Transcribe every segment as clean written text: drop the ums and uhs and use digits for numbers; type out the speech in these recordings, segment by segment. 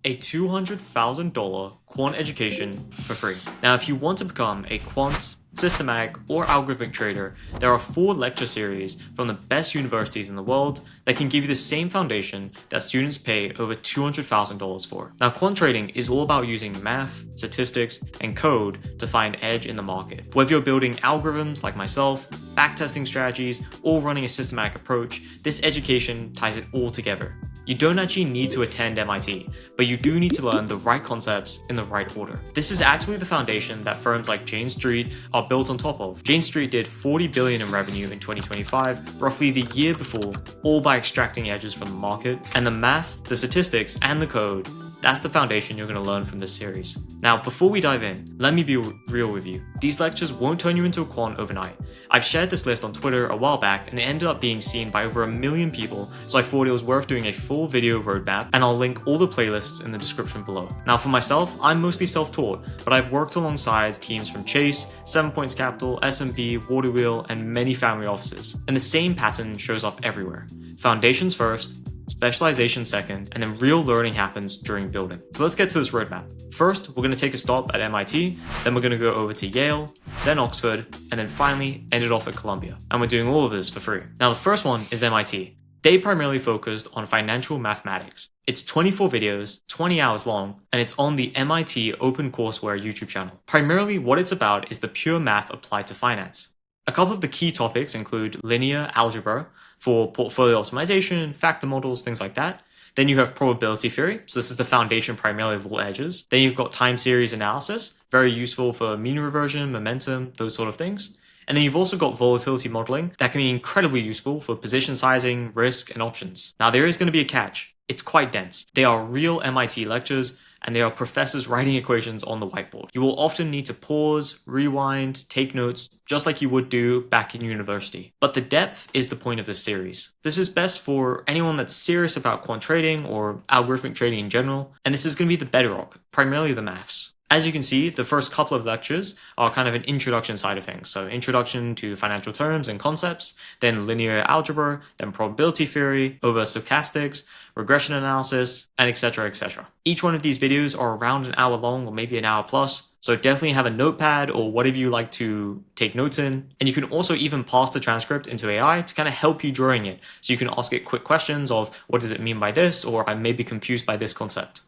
a $200,000 quant education for free. Now, if you want to become a quant, systematic, or algorithmic trader, there are 4 lecture series from the best universities in the world that can give you the same foundation that students pay over $200,000 for. Now, quant trading is all about using math, statistics, and code to find edge in the market. Whether you're building algorithms like myself, backtesting strategies, or running a systematic approach, this education ties it all together. You don't actually need to attend MIT, but you do need to learn the right concepts in the right order. This is actually the foundation that firms like Jane Street are built on top of. Jane Street did $40 billion in revenue in 2025, roughly the year before, all by extracting edges from the market. And the math, the statistics, and the code, that's the foundation you're going to learn from this series. Now, before we dive in, let me be real with you. These lectures won't turn you into a quant overnight. I've shared this list on Twitter a while back and it ended up being seen by over 1 million people, so I thought it was worth doing a full video roadmap, and I'll link all the playlists in the description below. Now, for myself, I'm mostly self-taught, but I've worked alongside teams from Chase, 7 Points Capital, S&P, Waterwheel, and many family offices. And the same pattern shows up everywhere. Foundations first, specialization second, and then real learning happens during building. So let's get to this roadmap. First, we're going to take a stop at MIT, then we're going to go over to Yale, then Oxford, and then finally end it off at Columbia. And we're doing all of this for free. Now, the first one is MIT. They primarily focused on financial mathematics. It's 24 videos, 20 hours long, and it's on the MIT OpenCourseWare YouTube channel. Primarily, what it's about is the pure math applied to finance. A couple of the key topics include linear algebra for portfolio optimization, factor models, things like that. Then you have probability theory, so this is the foundation primarily of all edges. Then you've got time series analysis, very useful for mean reversion, momentum, those sort of things. And then you've also got volatility modeling that can be incredibly useful for position sizing, risk, and options. Now, there is going to be a catch. It's quite dense. They are real MIT lectures, and they are professors writing equations on the whiteboard. You will often need to pause, rewind, take notes, just like you would do back in university. But the depth is the point of this series. This is best for anyone that's serious about quant trading or algorithmic trading in general, and this is going to be the bedrock, primarily the maths. As you can see, the first couple of lectures are kind of an introduction side of things. So introduction to financial terms and concepts, then linear algebra, then probability theory, over stochastics, regression analysis, and etc, etc. Each one of these videos are around an hour long or maybe an hour plus, so definitely have a notepad or whatever you like to take notes in. And you can also even pass the transcript into AI to kind of help you during it. So you can ask it quick questions of what does it mean by this, or I may be confused by this concept.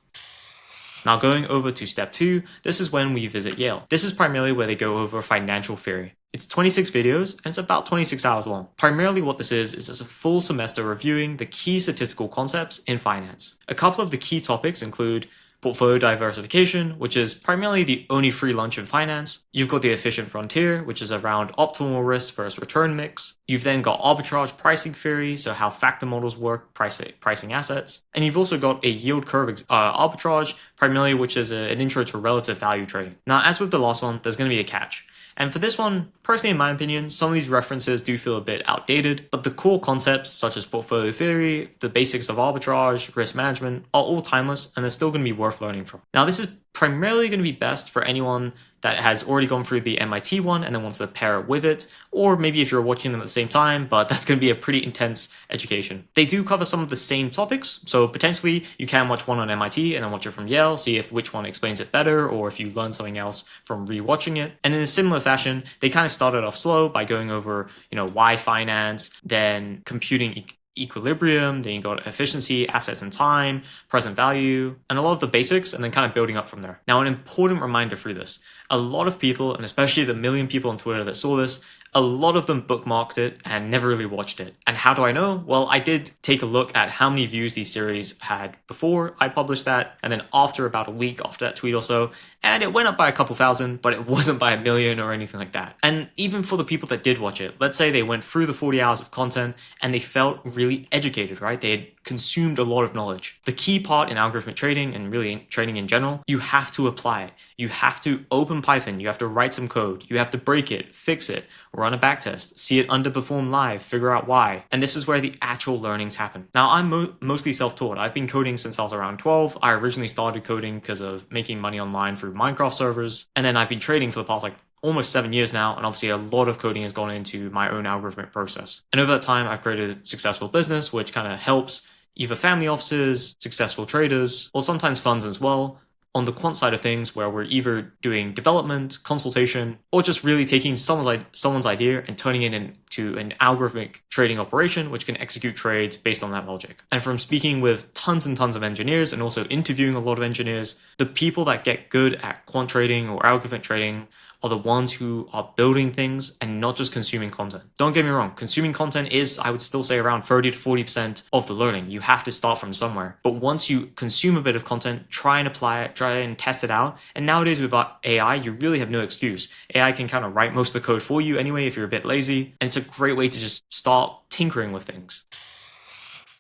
Now going over to step 2, this is when we visit Yale. This is primarily where they go over financial theory. It's 26 videos and it's about 26 hours long. Primarily what this is it's a full semester reviewing the key statistical concepts in finance. A couple of the key topics include portfolio diversification, which is primarily the only free lunch in finance. You've got the efficient frontier, which is around optimal risk versus return mix. You've then got arbitrage pricing theory, so how factor models work, pricing assets. And you've also got a yield curve arbitrage, primarily which is an intro to relative value trading. Now, as with the last one, there's going to be a catch. And for this one, personally in my opinion, some of these references do feel a bit outdated, but the core concepts such as portfolio theory, the basics of arbitrage, risk management are all timeless and they're still going to be worth learning from. Now, this is primarily going to be best for anyone that has already gone through the MIT one and then wants to pair it with it, or maybe if you're watching them at the same time, but that's going to be a pretty intense education. They do cover some of the same topics, so potentially you can watch one on MIT and then watch it from Yale, see if which one explains it better, or if you learn something else from rewatching it. And in a similar fashion, they kind of started off slow by going over, why finance, then computing equilibrium, then you got efficiency, assets and time, present value, and a lot of the basics, and then kind of building up from there. Now, an important reminder through this, a lot of people, and especially the 1 million people on Twitter that saw this, a lot of them bookmarked it and never really watched it. And how do I know? Well, I did take a look at how many views these series had before I published that, and then after about a week after that tweet or so, and it went up by a couple thousand, but it wasn't by 1 million or anything like that. And even for the people that did watch it, let's say they went through the 40 hours of content and they felt really educated, right? They had consumed a lot of knowledge. The key part in algorithmic trading and really trading in general, you have to apply it. You have to open Python, you have to write some code, you have to break it, fix it, run a backtest, see it underperform live, figure out why. And this is where the actual learnings happen. Now, I'm mostly self-taught. I've been coding since I was around 12. I originally started coding because of making money online through Minecraft servers. And then I've been trading for the past almost 7 years now, and obviously a lot of coding has gone into my own algorithmic process. And over that time, I've created a successful business, which kind of helps either family offices, successful traders, or sometimes funds as well. On the quant side of things, where we're either doing development, consultation, or just really taking someone's idea and turning it into an algorithmic trading operation which can execute trades based on that logic. And from speaking with tons and tons of engineers and also interviewing a lot of engineers, the people that get good at quant trading or algorithmic trading are the ones who are building things and not just consuming content. Don't get me wrong, consuming content is, I would still say, around 30 to 40% of the learning. You have to start from somewhere. But once you consume a bit of content, try and apply it, try and test it out. And nowadays with AI, you really have no excuse. AI can kind of write most of the code for you anyway if you're a bit lazy. And it's a great way to just start tinkering with things.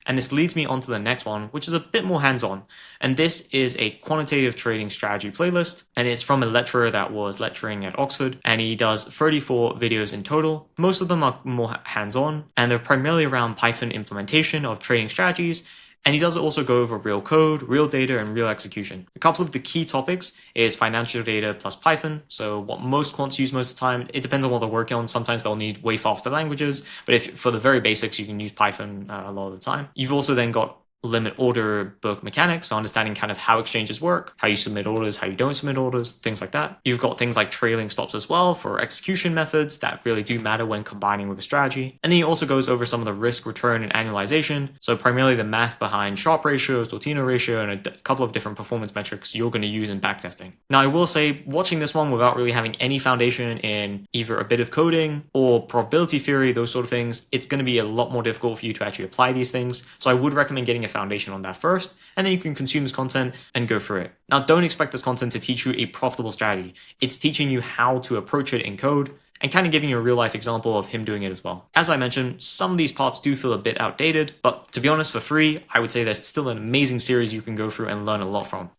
And this leads me on to the next one, which is a bit more hands-on. And this is a quantitative trading strategy playlist. And it's from a lecturer that was lecturing at Oxford. And he does 34 videos in total. Most of them are more hands-on. And they're primarily around Python implementation of trading strategies. And he does also go over real code, real data, and real execution. A couple of the key topics is financial data plus Python. So what most quants use most of the time, it depends on what they're working on. Sometimes they'll need way faster languages, but if for the very basics, you can use Python a lot of the time. You've also then got limit order book mechanics, so understanding kind of how exchanges work, how you submit orders, how you don't submit orders, things like that. You've got things like trailing stops as well for execution methods that really do matter when combining with a strategy. And then he also goes over some of the risk, return, and annualization, so primarily the math behind Sharpe ratios, Tortino ratio, and a couple of different performance metrics you're going to use in backtesting. Now, I will say, watching this one without really having any foundation in either a bit of coding or probability theory, those sort of things, it's going to be a lot more difficult for you to actually apply these things. So I would recommend getting a foundation on that first, and then you can consume this content and go through it. Now, don't expect this content to teach you a profitable strategy. It's teaching you how to approach it in code and kind of giving you a real life example of him doing it as well. As I mentioned, some of these parts do feel a bit outdated, but to be honest, for free, I would say there's still an amazing series you can go through and learn a lot from.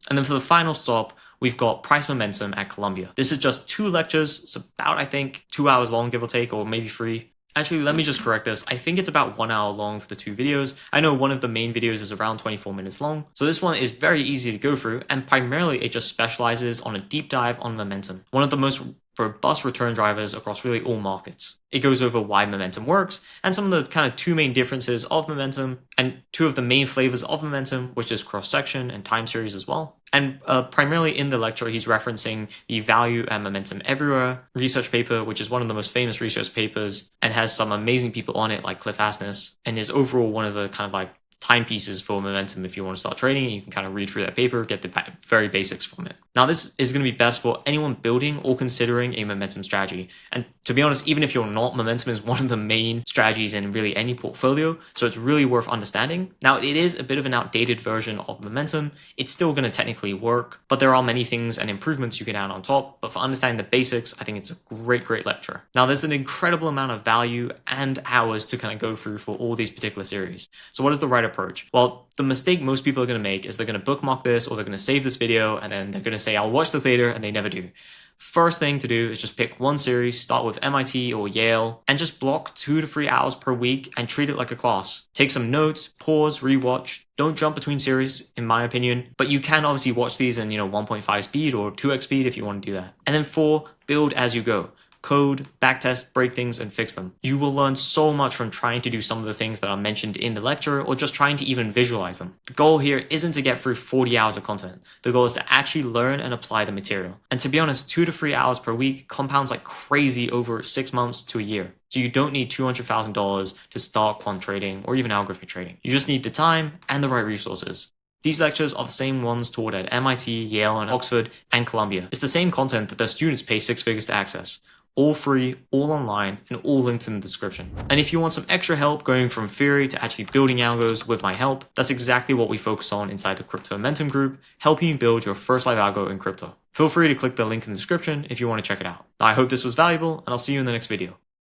And then for the final stop, we've got price momentum at Columbia. This is just 2 lectures. It's about, I think, 2 hours long, give or take, or maybe 3. Actually, let me just correct this. I think it's about 1 hour long for the 2 videos. I know one of the main videos is around 24 minutes long. So this one is very easy to go through, and primarily it just specializes on a deep dive on momentum, one of the most robust return drivers across really all markets. It goes over why momentum works and some of the kind of 2 main differences of momentum and 2 of the main flavors of momentum, which is cross-section and time series as well. And primarily in the lecture, he's referencing the Value and Momentum Everywhere research paper, which is one of the most famous research papers and has some amazing people on it like Cliff Asness, and is overall one of the kind of like timepieces for momentum. If you want to start trading, you can kind of read through that paper, get the very basics from it. Now, this is going to be best for anyone building or considering a momentum strategy. And to be honest, even if you're not, momentum is one of the main strategies in really any portfolio, so it's really worth understanding. Now, it is a bit of an outdated version of momentum. It's still going to technically work, but there are many things and improvements you can add on top. But for understanding the basics, I think it's a great lecture. Now, there's an incredible amount of value and hours to kind of go through for all these particular series. So what is the right approach? Well, the mistake most people are going to make is they're going to bookmark this, or they're going to save this video, and then they're going to say, I'll watch this later, and they never do. First thing to do is just pick one series, start with MIT or Yale, and just block 2 to 3 hours per week and treat it like a class. Take some notes, pause, rewatch. Don't jump between series, in my opinion, but you can obviously watch these in 1.5 speed or 2x speed if you want to do that. And then 4, build as you go. Code, backtest, break things, and fix them. You will learn so much from trying to do some of the things that are mentioned in the lecture, or just trying to even visualize them. The goal here isn't to get through 40 hours of content. The goal is to actually learn and apply the material. And to be honest, 2 to 3 hours per week compounds like crazy over 6 months to a year. So you don't need $200,000 to start quant trading or even algorithmic trading. You just need the time and the right resources. These lectures are the same ones taught at MIT, Yale, and Oxford, and Columbia. It's the same content that their students pay 6 figures to access. All free, all online, and all linked in the description. And if you want some extra help going from theory to actually building algos with my help, that's exactly what we focus on inside the Crypto Momentum group, helping you build your first live algo in crypto. Feel free to click the link in the description if you want to check it out. Now, I hope this was valuable, and I'll see you in the next video.